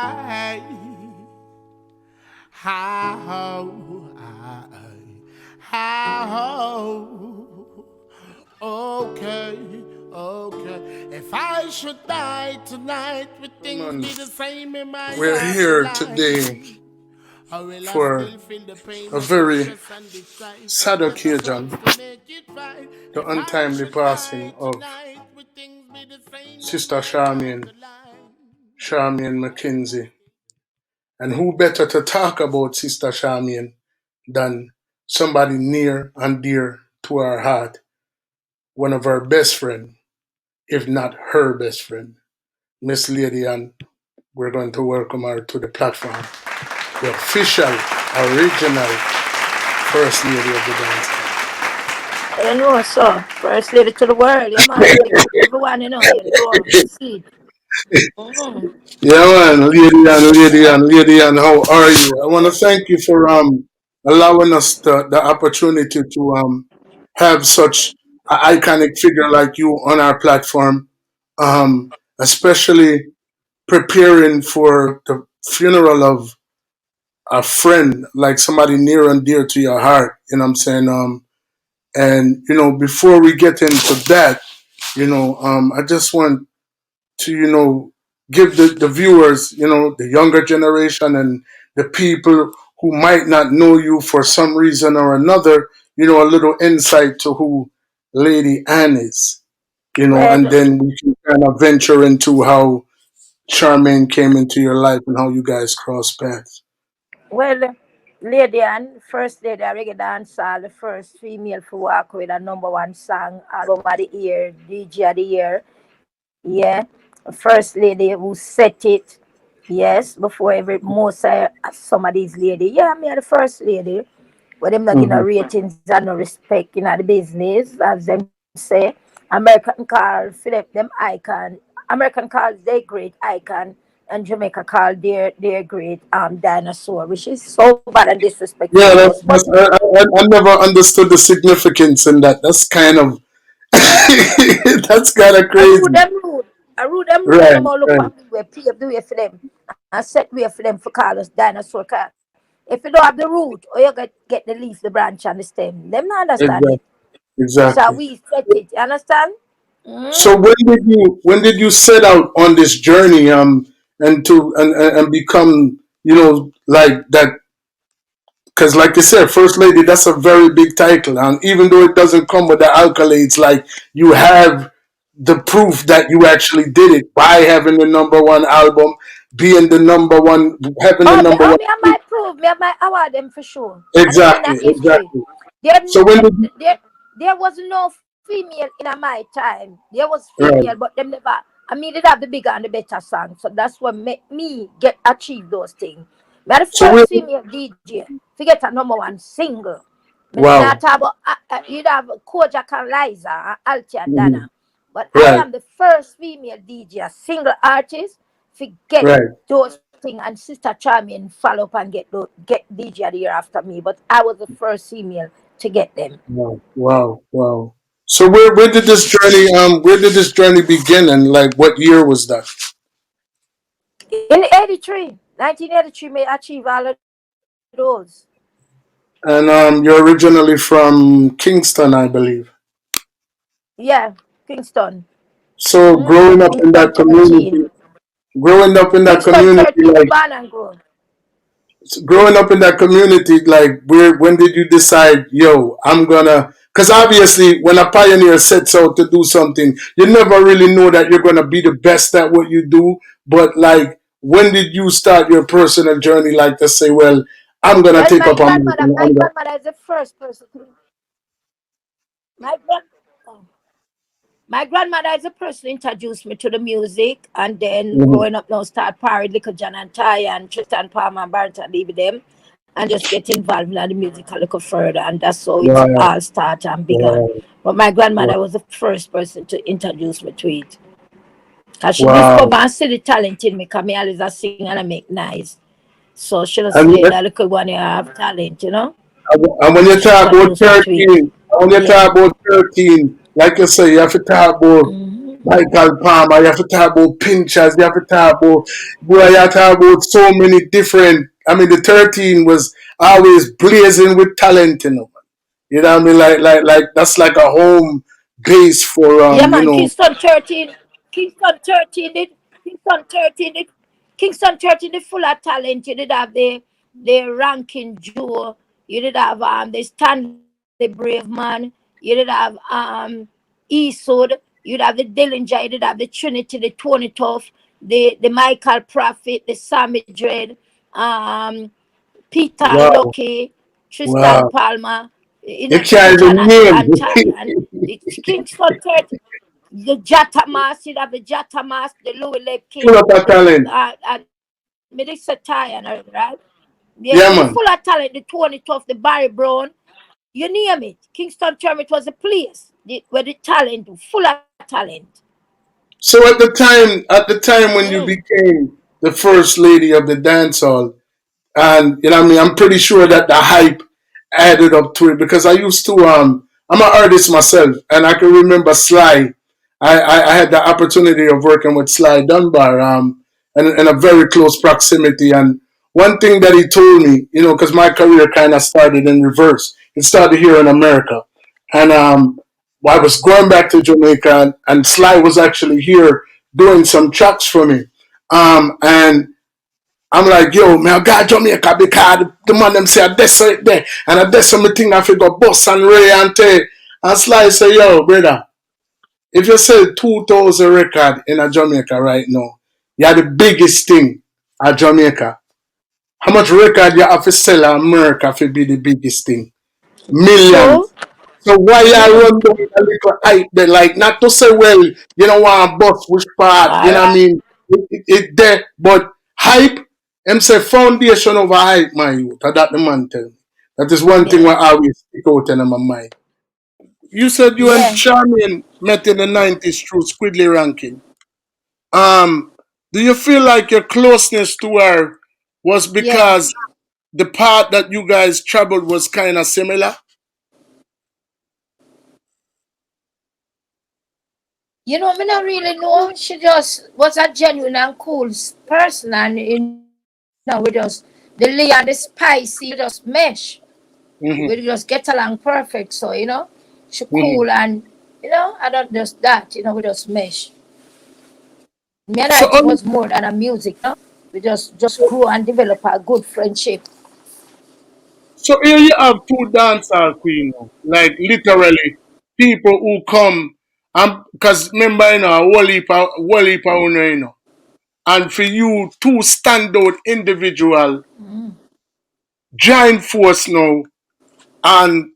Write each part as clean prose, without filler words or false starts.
I, how, how, okay, okay. If I should die tonight, would things be the same in my We're here today afterlife? Or will I for still feel the pain a of the very stress and the strife? sad Cause that's what's occasion, to make it right. the If I untimely should passing die of tonight, would things be the same in Sister my Charmian, afterlife? Charmian McKenzie. And who better to talk about Sister Charmian than somebody near and dear to our heart, one of our best friend, if not her best friend, Miss Lady, and we're going to welcome her to the platform, the official, original First Lady of the Dance. You know, so first lady to the world, yeah, man. Big up everyone, you know, see. Mm. Yeah, man, lady and, how are you? I want to thank you for allowing us the opportunity to have such an iconic figure like you on our platform, especially preparing for the funeral of a friend, like somebody near and dear to your heart. You know what I'm saying? And before we get into that, I just want to give the viewers, the younger generation and the people who might not know you for some reason or another, a little insight to who Lady Anne is, and Well, then we can kind of venture into how Charmaine came into your life and how you guys crossed paths. well, lady and first lady, I reggae dancer, the first female to walk with a number one song, album of the year, DJ of the year. Yeah, first lady who set it. Yes, before every most some of these lady. Yeah, me are the first lady. But them not getting no Hmm. ratings and no respect in the business, as them say. American call Philip them icon. American call they great icon, and Jamaica call their great dinosaur, which is so bad and disrespectful Yeah, to us. But I never understood the significance in that. That's kind of that's kind of I rule crazy. them rude. I rule them rude, and Right, them all look right, at me. We pave the way for them and set way for them for call us dinosaur. Car. If you don't have the root, or you get the leaf, the branch, and the stem, them not understand exactly, it. So exactly. we set it. You understand? So Mm. when did you set out on this journey and become like that, because like you said, first lady, that's a very big title, and even though it doesn't come with the accolades, like you have the proof that you actually did it by having the number one album, being the number one, having the number one. Me I might prove, me I might award them for sure. And them in a Exactly, history. exactly. There, So when did you, there was no female in my time. There was female, right, but them never. I mean, they have the bigger and the better song. So that's what make me get achieve those things. Me are the so when, first female DJ to get a number one single. Me not wow. talk about you'd have Kojak and Liza and Alti and Mhm. Dana. But I Right, am the first female DJ, a single artist, to get right. those things. And Sister Charmian follow up and get DJ the year after me. But I was the first female to get them. Wow, wow, wow. So where did this journey begin, and like what year was that? In 83, 1983, may achieve all of those. And you're originally from Kingston, I believe. Yeah, Kingston. So Kingston 13. growing up in that Kingston community, 13, me like born and grown. when did you decide, yo, I'm gonna? Because obviously, when a pioneer sets out to do something, you never really know that you're gonna be the best at what you do. But like, when did you start your personal journey? Like to say, well, I'm gonna Well, take up a mic and my grandmother is the first person. My grand, oh. My grandmother is the person who introduced me to the music, and then Mhm. growing up now, start parried Little John and Ty and Tristan Palmer and Barrington Levy them, and just get involved in the music a little further, and that's how it Wow, all started and began. wow, But my wow, grandmother was the first person to introduce me to it, cause she wow. discovered and see the talent in me, cause me always a sing and I make noise. So she just And, say that little one you have talent. and when you She talk about introduced me to it. when you Yeah. talk about 13, like you say, you have to talk about Mm-hmm. Michael Palmer, you have to talk about Pinchers, you have to talk about, boy, you have to talk about so many different. I mean, the 13 was always blazing with talent, you know. You know what I mean? Like that's like a home base for Yeah, you man. know. Kingston 13 did Kingston 13 did Kingston 13 did full of talent. You did have the ranking Joe. You did have the Stanley Brave Man. You did have Eastwood. You'd have the Dillinger. You did have the Trinity, the Tony Tough, the Michael Prophet, the Sammy Dread, Peter Wow, Lucky, Tristan wow. Palmer, you You know, can't Teacher even name. and Tarian, the Kingston 30, the Jata Mask, you have the Jata Mask, the Louis Full Lepke, of a talent. Melissa Tyan, right? Yeah, Yeah, the man. full of talent, the Tony Tough, the Barry Brown, you name it. Kingston Term, it was a place where the talent, full of talent. So at the time when you Mm. became the first lady of the dancehall, and you know what I mean, I'm pretty sure that the hype added up to it because I used to I'm an artist myself, and I can remember Sly. I had the opportunity of working with Sly Dunbar in a very close proximity, and one thing that he told me, you know, because my career kind of started in reverse. It started here in America, and I was going back to Jamaica, and Sly was actually here doing some tracks for me, and I'm like, yo, man, I got Jamaica because the man them say I this right there. And I this something I figure boss and Ray and Tay. And Sly say, yo, brother, if you sell 2,000 record in a Jamaica right now, you're the biggest thing at Jamaica. How much record you have to sell in America to be the biggest thing? So, Millions. So why you mm, run down a little hype there? Like not to say, well, you know want bust which part, you all know what I right. mean? It there, but hype, him say foundation over hype, my youth. That the man tell me. That is one thing Yeah. I always stick out in my mind. You said you and Yeah. Charmian met in the 90s through Squidly ranking. Um, do you feel like your closeness to her was Yeah. because the path that you guys traveled was kind of similar? You know, me not really know. She just was a genuine and cool person, and we just the Lee and the spicy, we just mesh. We Mm-hmm. just get along perfect. So she Mm-hmm. cool and I don't just that. We just mesh. Me and So I think was more than a music. We just grow and develop a good friendship. So here you have two dancehall queen, like literally people who come and because remember whole heap of you know, and for you two standout individual join force now and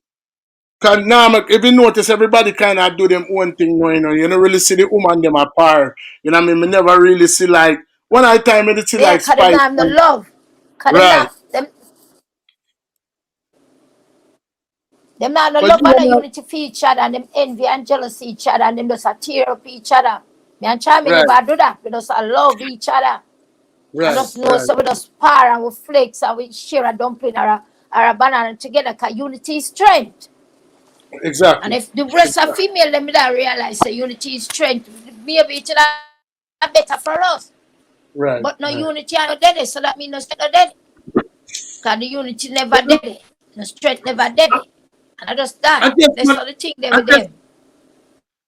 can now if you notice everybody kind of do them own thing now, you don't really see the woman them apart. You know what I mean? Me never really see like one I time I did see Yeah, like cause them Spice not have no and love. Cause right. them not no But love you and no know unity for each other, and them envy and jealousy each other, and them just a tear up each other. Me and Charmian right, never do that. We just a love each other. And right, just know right. so we just par and we flakes and we share a dumpling or a banana together because unity is strength. And Exactly. if the rest of female them don't realize that unity is strength, maybe it's better for us. But no Right, unity and no right. dead, so that means no strength no dead. Because the unity never dead. No strength never dead. And I just I that. guess, That's all the thing there I with guess, them.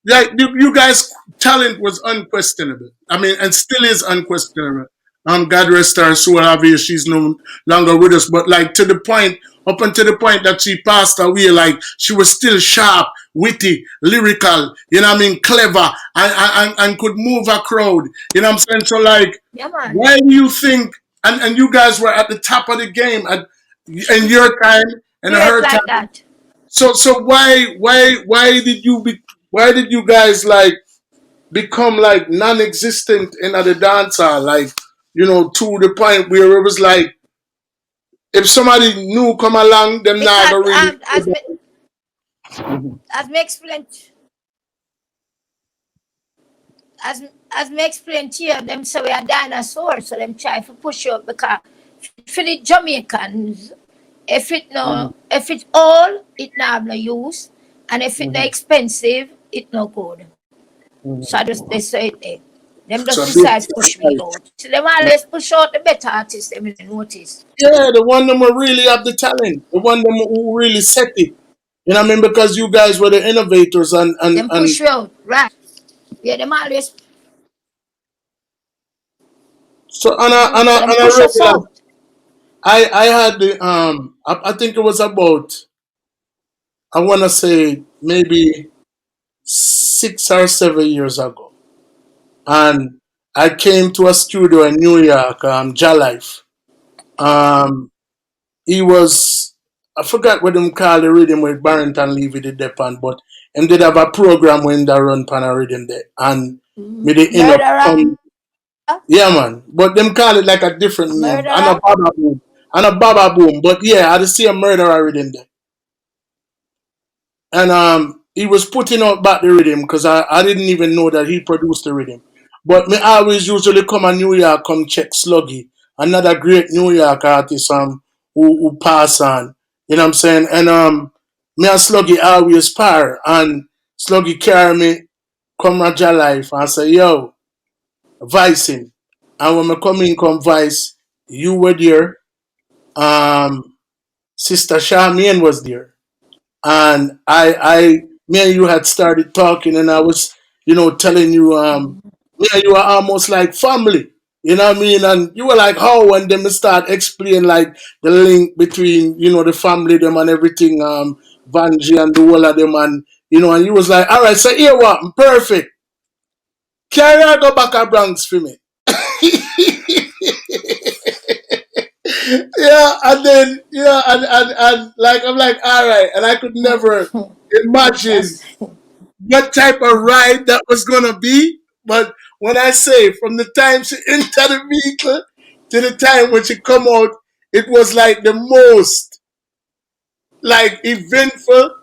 like you guys' talent was unquestionable. I mean, and still is unquestionable. God rest her soul. Obviously, she's no longer with us. But like to the point, up until the point that she passed away, like she was still sharp, witty, lyrical. You know what I mean? Clever, and could move a crowd. You know what I'm saying? So like, Yeah, man. why do you think? And you guys were at the top of the game in your time and Hear it her like time. that. So why did you guys like become like non-existent in the dancer like to the point where it was like if somebody new come along them not Because gonna really as me explained as me explained to you, them say we are dinosaurs, so them try to push you up because for the Jamaicans, if it all, it not have no use, and if it not Mhm. expensive, it no good. So I just they say them So just big. decide to push me out. So them always push out the better artists, them you notice. Yeah, the one them who really have the talent, the one them who really set it. You know what I mean? Because you guys were the innovators Them and push you out, right? Yeah, them always so so them on a push us regular, out. I had the I think it was about, I want to say maybe 6 or 7 years ago, and I came to a studio in New York, Jalife. Um, he was, I forgot what them call the rhythm with Barrington Levy the Depan, but him did have a program when they run pan a rhythm there, and me they end up Murderer, come, yeah man, but them call it like a different name, and a murderer. Baba Boom, but yeah, I just see a murderer rhythm there. And he was putting out back the rhythm because I didn't even know that he produced the rhythm. But me always usually come to New York, come check Sluggy, another great New York artist who pass on. You know what I'm saying? And me and Sluggy always par, and Sluggy carry me come Raja Life and say, yo, Vicing. And when me come in come Vice, you were there, um Sister Charmaine was there, and me and you had started talking, and I was, telling you, me and you are almost like family. You know what I mean? And you were like, how? And then we start explaining like the link between, the family them and everything, Vanji and the whole of them, and and you was like, all right, so here what? Perfect. Carry on, go back to Bronx for me. Yeah, and then and like I'm like, all right, and I could never imagine That's what type of ride that was gonna be. But when I say from the time she entered the vehicle to the time when she come out, it was like the most like eventful,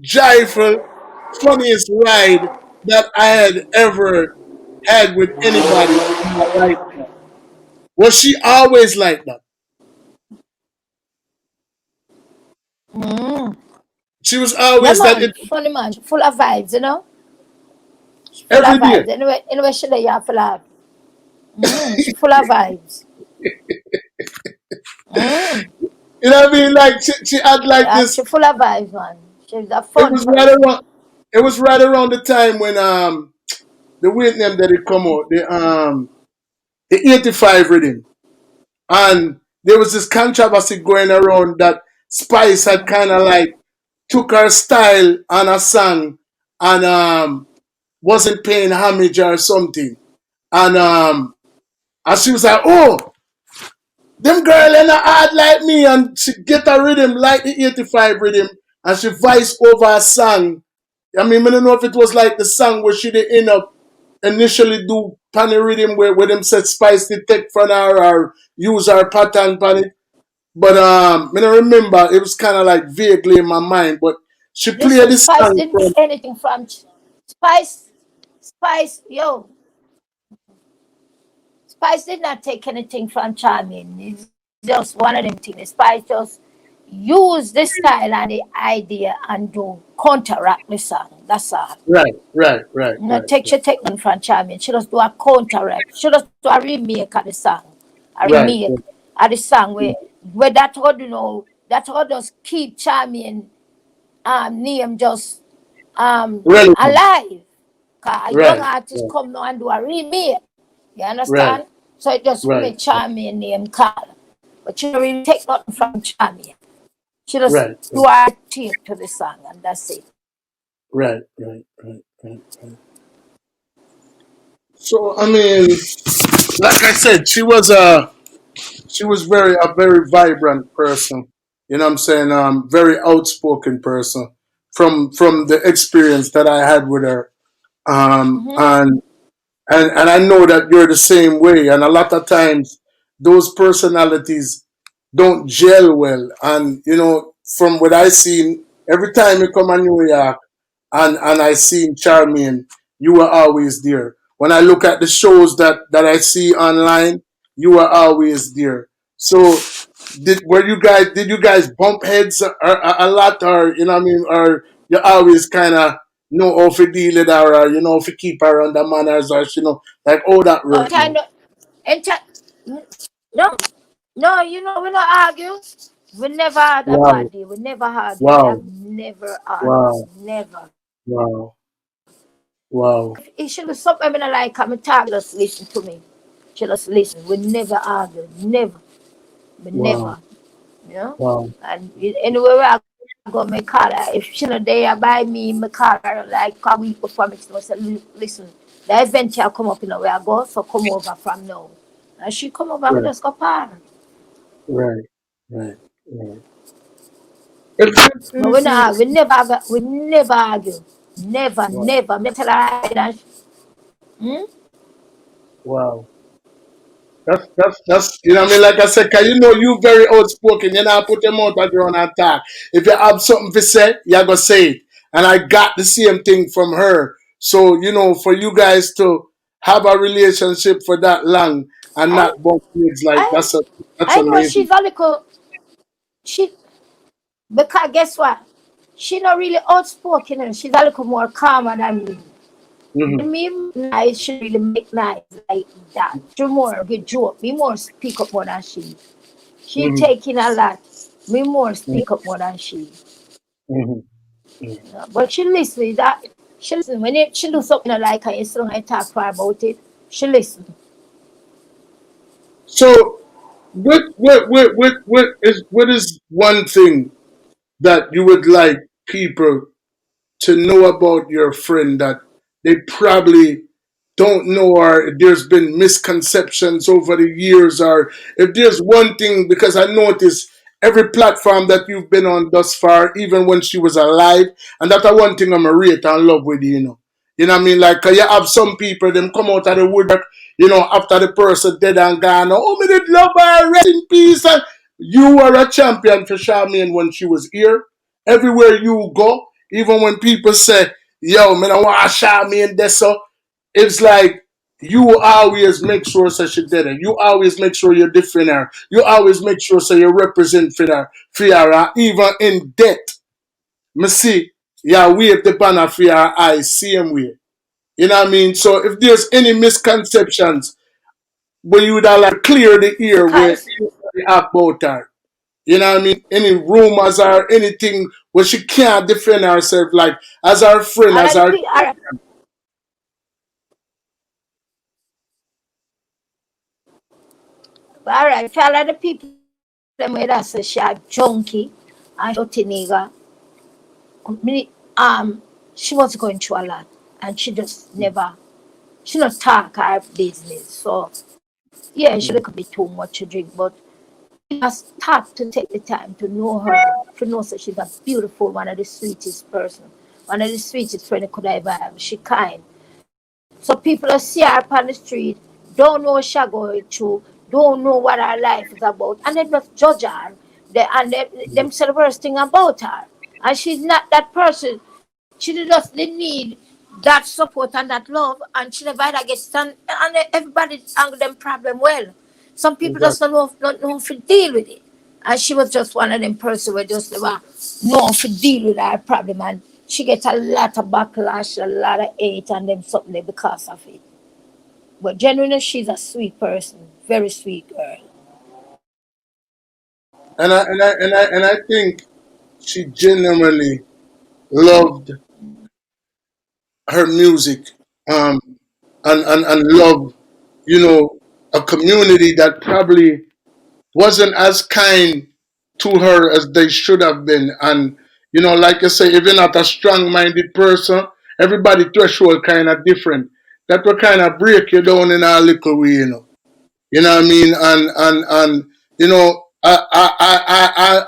joyful, funniest ride that I had ever had with anybody in my lifetime. Was she always like that? She was yeah always that man, funny man, full of vibes, full every of day. vibes. Anyway, she there, you full of. She full of vibes. You know what I mean? Like she had like Yeah, this. she full of vibes, man. She's a It fun was right person. around. It was right around the time when the weight name that it come out, the 85 rhythm, and there was this controversy going around that Spice had kind of like took her style on a song and wasn't paying homage or something, and she was like, oh, them girl ain't hard like me, and she get a rhythm like the 85 rhythm, and she voice over a song. I mean, I don't know if it was like the song where she did end up initially do panny rhythm where them said Spice did take from her or use her pattern pan it. But I don't remember. It was kind of like vaguely in my mind. But she played Listen, this Spice song didn't from, take anything from Spice. Yo, Spice did not take anything from Charmian. It's just one of them things. Spice just use the style and the idea and do counteract the song. That's all. right, right, right, No right, take she take none from Charmian. She just do a counteract. She just do a remake of the song. A right, remake of the song where that how that how just keep Charmian name just relevant, alive. Cause a young right, artist right, come now and do a remake. You right, understand? So it just right, make Charmian name call. But she don't really take nothing from Charmian. She just right, do her take to the song and that's it. right, right, right, right, right. So I mean, like I said, she was very vibrant person. You know what I'm saying? Very outspoken person from the experience that I had with her. Mm-hmm. And I know that you're the same way. And a lot of times those personalities don't gel well. And from what I seen, every time you come to New York and I seen Charmian, you were always there. When I look at the shows that I see online, you were always there. So did you guys bump heads a lot, or you know what I mean, or you always kind of know how to deal with her, or you know, if you keep her under manners, or you know, like all that Oh, work now. kind of, and no, no, we not argue. We never had a Wow, bad day. We never argue. We have wow, never argued. wow, Never. wow, wow, If she was something I don't like, I'm talk, just listen to me. She just listen. We never argue. Never. We wow, never. You know? wow. And anywhere I go, my call her. If she not there by me, my call her like a week before me. She say, listen, the event here come up in where I go, so come over from now. And she come over, we Right, just go par. right, right, right. But we not argue. We never argue. Never, Wow, never. Me tell her that. Hmm? wow. That's you know what I mean. Like I said, 'cause you know you very outspoken. You know, put your mouth around and talk. If you have something to say, you go say it. And I got the same thing from her. So you know, for you guys to have a relationship for that long and I, not bump things like I, that's I know amazing. she's a little, she, because guess what? She not really outspoken and she's a little more calmer than me. Hmm. When me nice, she really make nice like that. She more good joke. Me more speak up more than she. She Hmm. taking a lot. Me more speak up more than she. Hmm. But she listen that she listen when she do something I like her, you sit down and talk to her about it. She listen. So what is one thing that you would like people to know about your friend that they probably don't know, or there's been misconceptions over the years, or if there's one thing, because I noticed every platform that you've been on thus far, even when she was alive, and that's one thing I'm a rate and love with you know what I mean? Like, 'cause you have some people, them come out of the woodwork, after the person dead and gone, oh, me did love her, rest in peace, and you were a champion for Charmian when she was here. Everywhere you go, even when people say, yo, man, I want to shout me in this, so it's like you always make sure so she did it. You always make sure you defend her. You always make sure so you represent for her, even in debt. Me see, yeah, wave the banner for your eyes, same way. You know what I mean? So if there's any misconceptions where you would have like clear the ear where Because anybody about her, you know what I mean? Any rumors or anything where she can't defend herself, like as our friend, all as of the our people all right, all of the people them with us say she a junkie and dirty nigga. Me, she was going through a lot and she just never she not talk her business. So yeah, she could be too much to drink, but you must start to take the time to know her, to know that she's a beautiful, one of the sweetest person, one of the sweetest friend you could ever have. She kind. So people that see her on the street don't know what she's going through, don't know what her life is about, and they just judge her. Them say the worst thing about her. And she's not that person. She just need that support and that love, and she never get stand. And everybody handle them problem well. Some people just exactly. don't know how to deal with it. And she was just one of them person where just never know how to deal with her problem, and she gets a lot of backlash, a lot of hate, and them something there because of it. But genuinely, she's a sweet person, very sweet girl. And I think she genuinely loved her music, um, and loved, a community that probably wasn't as kind to her as they should have been. And, like I say, if you're not a strong minded person, everybody threshold kind of different. That will kind of break you down in a little way. You know what I mean? And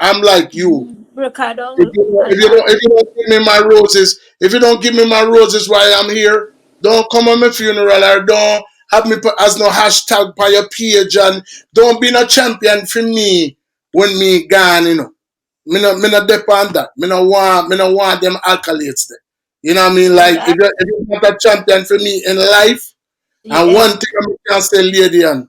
I'm like you. Ricardo, If you don't give me my roses while I'm here, don't come on my funeral, or don't have me put as no hashtag by your page, and don't be no champion for me when me gone. Me no depend that. Me no want them accolades there. You know what I mean? Like yeah, if you're not a champion for me in life, and yeah. one thing I can say, lady, and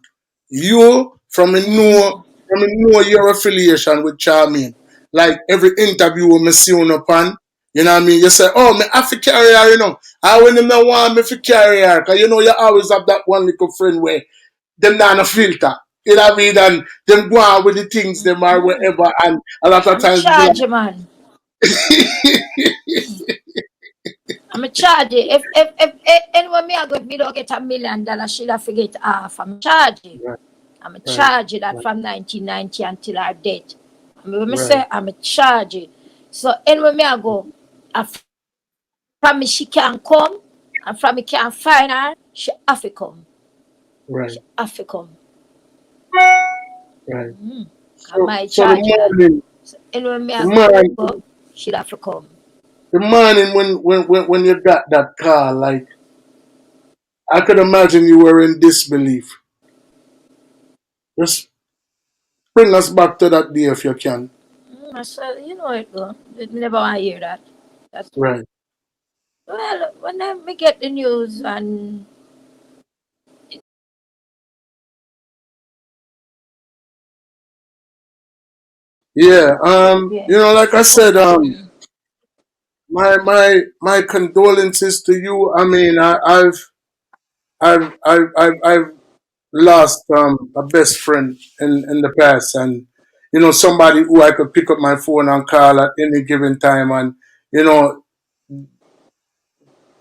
you from me know your affiliation with Charmian. Like every interview we see on upon, You know what I mean? You say, oh, me have to carry her, you know. I when them not want me to carry her, because you know you always have that one little friend where them not no filter. You know what I mean? And them go on with the things them or whatever, and a lot of I'm a times be like, charge, man. I'm a charge it. If anywhere me I go, if me don't get $1 million, she'll forget half. I'm charge it. right, I'm a right, charge it that right, from 1990 until our death. I mean, when me right, say I'm a charge it. So anywhere me I go, I from me she can come, and from me can't find her, she have to come. right, She have to come. right. Cause So, my so the charge that. morning, So anywhere me the I morning, go, she'll have to come. the morning when you got that call, like I could imagine you were in disbelief. Just bring us back to that day if you can. I said, you know it go. Me never want to hear that. That's Right. well, when I me get the news and Yeah. yeah, You know, like I said, mm, my condolences to you. I mean, I've lost a best friend in the past, and you know, somebody who I could pick up my phone and call at any given time, and you know,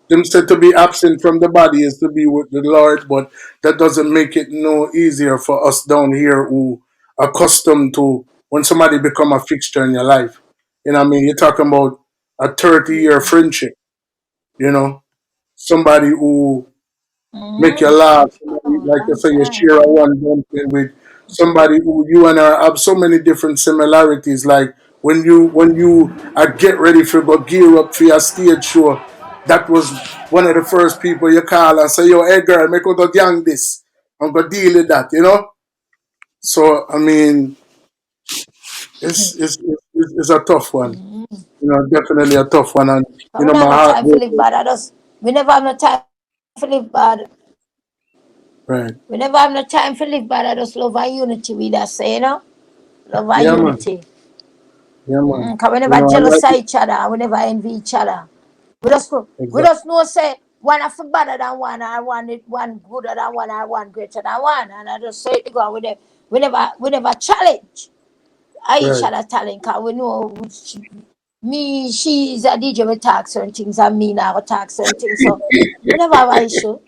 them said to be absent from the body is to be with the Lord, but that doesn't make it no easier for us down here who are accustomed to when somebody become a fixture in your life. You know what I mean? You're talking about a 30-year yeah. friendship, you know, somebody who make you Mm, laugh. Somebody, oh, like you long say, you time. share a one something with somebody who you and I have so many different similarities. Like when you get ready for go gear up for your stage show, that was one of the first people you call and say, "Yo, hey girl, make out the young this. I'm gonna deal with that," you know. So I mean, it's a tough one. Mm. You know, definitely a tough one, and But you we know don't my have no heart time for goes. live bad. We never have no time for live bad. Right. We never have no time for live bad. I just love our unity. We that say, you know, love our Yeah, man. unity. Yeah, man. Cause we You never know, I jealous like of it. each other. We never envy each other. We just know say one of better than one, or one gooder than one, or one greater than one. And I just say it to God. We never challenge each Right. other talent. Cause we know she is a DJ. We talk certain things, and me now we talk certain things. So we never have an issue.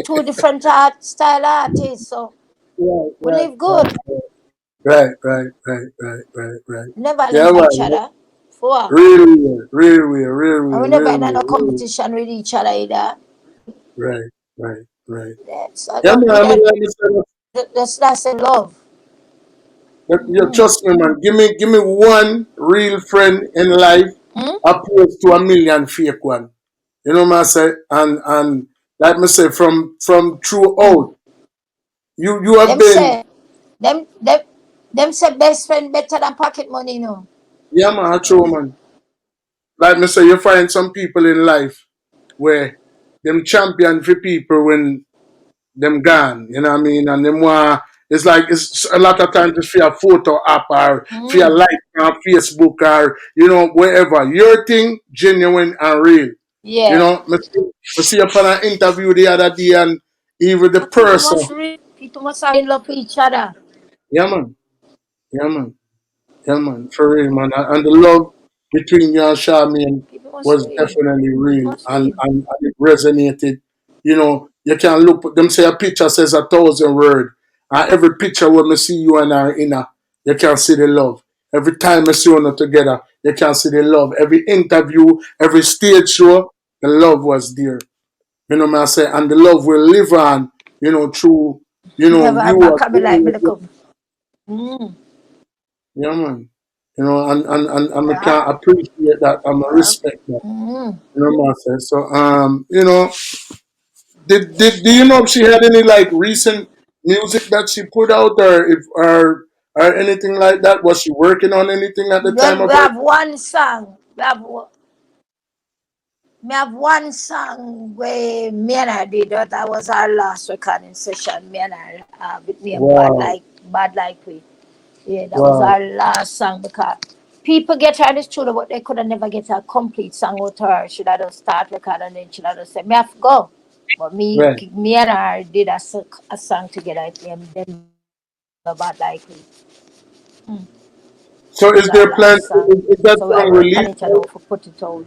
Two different style artists. So Right, we right, live right, good. right, right, right, right, right, right. We never Yeah, envy each man. other. For what? Really weird, really weird, really And we weird, never really in no weird, really competition with each other either. right, right, right. That's I Yeah, don't man. we I mean, that, like I said, that's a love. you trust me, man. Give me one real friend in life Hmm? opposed to a million fake one. You know what I say? And like me say, from throughout, you have Them been, say them say best friend better than pocket money, you know. yeah, man, a true man. Like me say, you find some people in life where them champion for people when them gone, you know what I mean? And them it's like it's a lot of times it's for a photo app or for a Mm. like on Facebook or you know, wherever. Your thing genuine and real. You Yeah. know, I see upon an interview the other day and even the People person. must read. People must have in love with each other. Yeah man. Yeah man. Yeah, man, for real, man. And the love between you and Charmian People must was read. definitely People real must and, read. and, and it resonated. You know, you can look, them say a picture says 1,000 words. And every picture when I see you and her in her, you can see the love. Every time I see you together, you can see the love. Every interview, every stage show, the love was there. You know what I say? And the love will live on, you know, through, you know, Never have you back as of me like me to come. Mm. yeah, man. You know, and I Yeah. can appreciate that. I'm a Yeah. respect that. Mm. You know what I say? So, you know, do you know if she had any like recent music that she put out, or if or anything like that? Was she working on anything at the time Well, of we her? have one song. Me have one song where me and her did that. That was our last recording session. Me and her with name Wow, Bad Like We. Yeah, that was wow, our last song because people get her in the studio, but they could have never get a complete song with her. Should have just start record and then should have just say, me have to go. But Right. me and her did a song together. Then about like So is that there long plan? song. Is that So I song work on released? it and for put it out.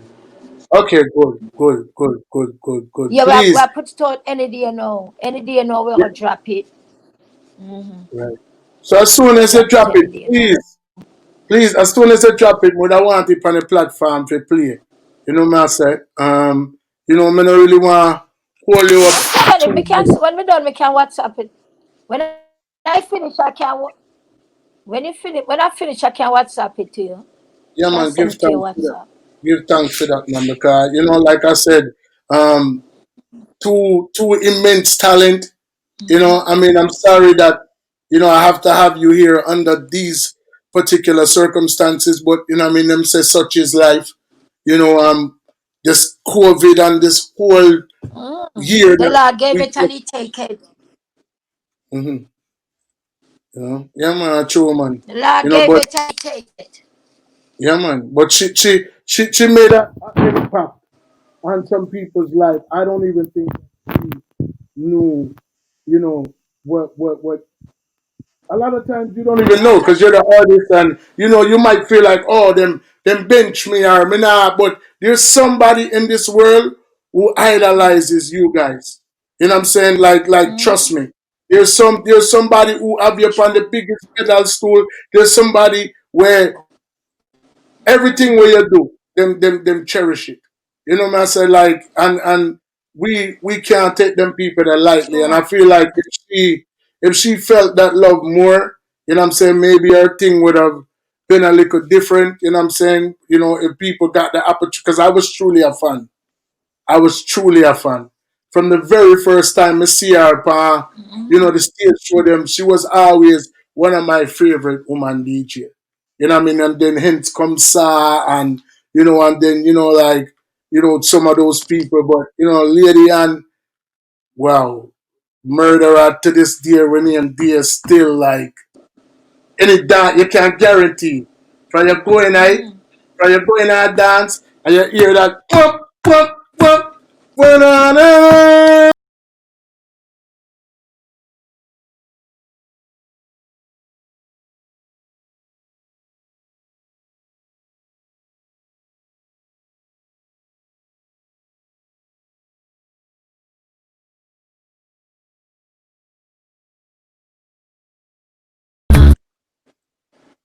Okay, good. Yeah, we Please. put it out any day now. Any day now we're Yeah, gonna drop it. right. So as soon as you Drop it drop any it, day now. please, as soon as you drop it, would I want it on the platform to play. You know what I say? You know, I don't really want to hold you I'm up telling you, too me can much. when we done, we can WhatsApp it. When I finish, I can. When I finish, I can WhatsApp it to you. Yeah, Can man, send give it to your thanks for that. WhatsApp. Give thanks for that, man, because, you know, like I said, two immense talent. You know, I mean, I'm sorry that, you know, I have to have you here under these particular circumstances, but, you know, I mean, them say such is life. You know, this COVID and this whole year The that Lord gave we it and just, He take it. you know, yeah, man, true, man. The Lord You know, gave but, it and He take it. yeah, man, but she made an impact on some people's life. I don't even think she knew, you know, what a lot of times you don't even know Yeah. because you're the artist and you know you might feel like oh them bench me or me nah, but there's somebody in this world who idolizes you guys. You know what I'm saying? Like trust me. There's somebody who have you up on the True. biggest pedestal. There's somebody where everything where you do, them cherish it. You know what I say? Like and we can't take them people that lightly. And I True. feel like if she felt that love more, you know what I'm saying, maybe her thing would have been a little different, you know what I'm saying? You know, if people got the opportunity because I was truly a fan. I was truly a fan. From the very first time I see her you know, the stage show them, she was always one of my favorite woman DJ. You know what I mean? And then hence comes Sa and and then, like, some of those people. But, Lady Ann, wow, murderer to this day remain there still like any dance you can guarantee. From you going out, from you going out dance and you hear that pump, pump, pump, banana.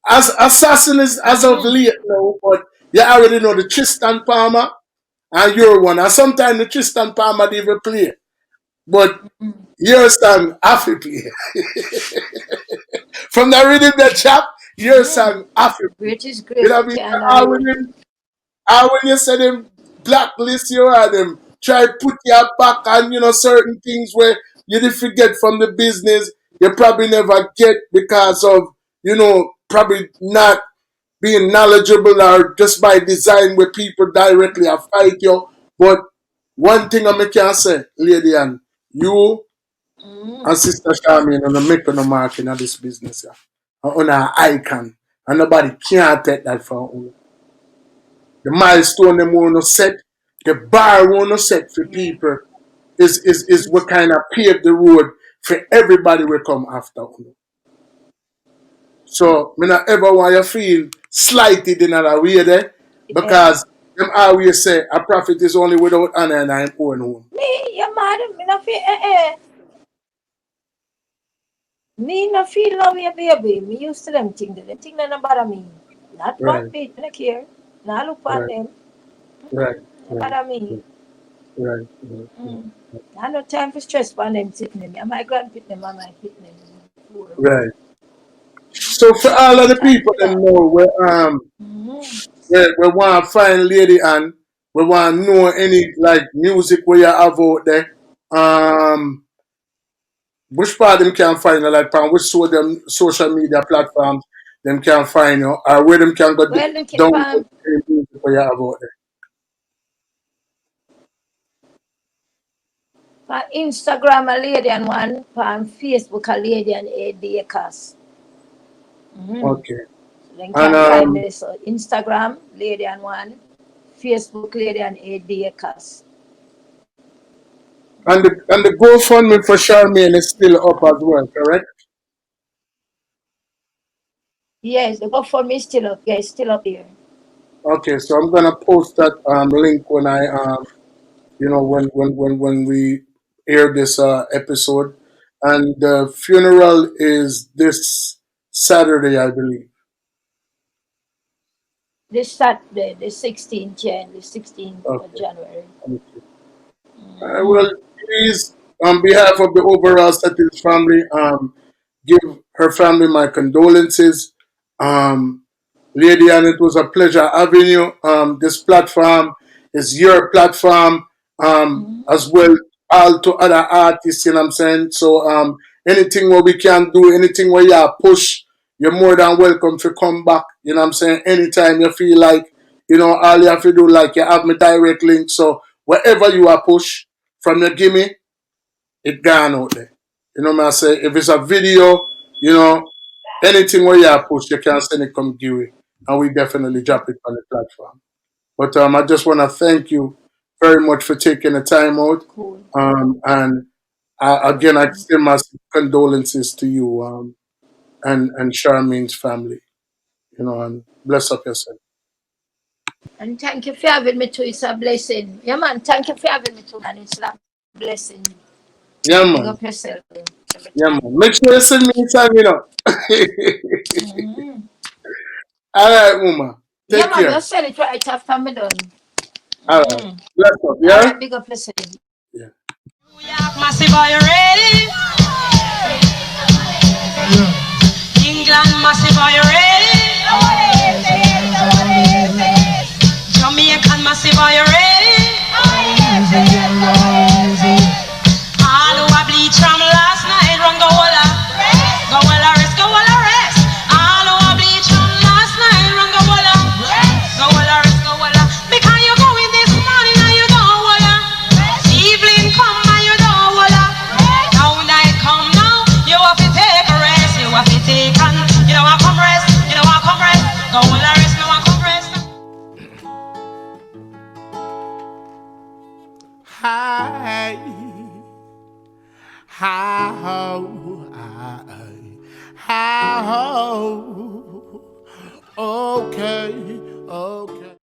As assassin is as of late now, but you already know the Tristan Palmer and your one. And sometimes the Tristan Palmer didn't even play. But your son have to play. From the reading the chap, your son have to play. Great is You great. know what I You mean? can't I lie. will and when you say them blacklist you and them try put your back on, certain things where you did forget from the business, you probably never get because of, probably not being knowledgeable or just by design where people directly fight you. But one thing I can say, Lady Ann, you and Sister Charmaine on the making a mark in this business. Yeah. On an icon. And nobody can take that from you. The milestone them want to set, the bar want to set for Yeah. people is It's, what kind of pave the road for everybody will come after. So me not ever want you feel slighted in a way there yeah. because them always say a prophet is only without honor and I'm own home. Me, you mad? Me not feel Me not feel no way, baby. Me used to them thing. Them thing that no bother me. Not one Right, bit. Me not care. Not look on right, them. right, No right, bother me. right, right, I no time for stress on them sitting them. I my grand pit them and my pit them. right. So for all of No the time people for that that. know we want to find Lady Ann, we want to know any like music where you have out there. Um which part them can find you, like on which them social media platforms them can find you or where them can go Well, look at download any music where you have out there. Instagram a lady and one on Facebook a lady and a Acres. Okay. Then And can find me so Instagram, Lady and One, Facebook, Lady and Acres. and the GoFundMe for Charmian is still up as well, correct? Yes, the GoFundMe is still up. Yeah, it's still up there. Okay, so I'm gonna post that link when I when we air this episode, and the funeral is this Saturday, I believe. This Saturday, the 16th, yeah, the 16th of Okay. January. Okay. Well, please, on behalf of the overall Settings family, give her family my condolences. Um, Lady, and it was a pleasure having you. This platform is your platform, as well all to other artists, you know what I'm saying? So anything what we can do, anything where you push, you're more than welcome to come back, you know what I'm saying? Anytime you feel like, all you have to do, like you have my direct link. So wherever you are push from your gimme, it gone out there. You know what I say? If it's a video, anything where you are push, you can send it come give it. And we definitely drop it on the platform. But I just want to thank you very much for taking the time out. Cool. And again, I extend my condolences to you and Charmaine's family. And bless up yourself. And thank you for having me too. It's a blessing. Yeah, man. Thank you for having me too, man. It's a blessing. Yeah, Big man. up yourself every Yeah, time. man. Make sure you send me time. Mm-hmm. All right, Uma. Yeah, Take man. care. Just send it right after me done. All right. Mm. Bless up, All yeah? right, big up yourself. Yeah. Massive, are you ready? England, massive, are you ready? Jamaican, massive, are you ready? All who a bleach from last night, run go walla. Go walla rest, go walla rest. All who a bleach from last night, run go walla. Go walla rest, go walla. Because you going this morning and you don't walla. Evening come and you don't walla. Now night come now, you have to take a rest. You have to take and you know I come rest. You know I come rest. Go walla rest, no I come rest. Hi, how, how, okay, okay.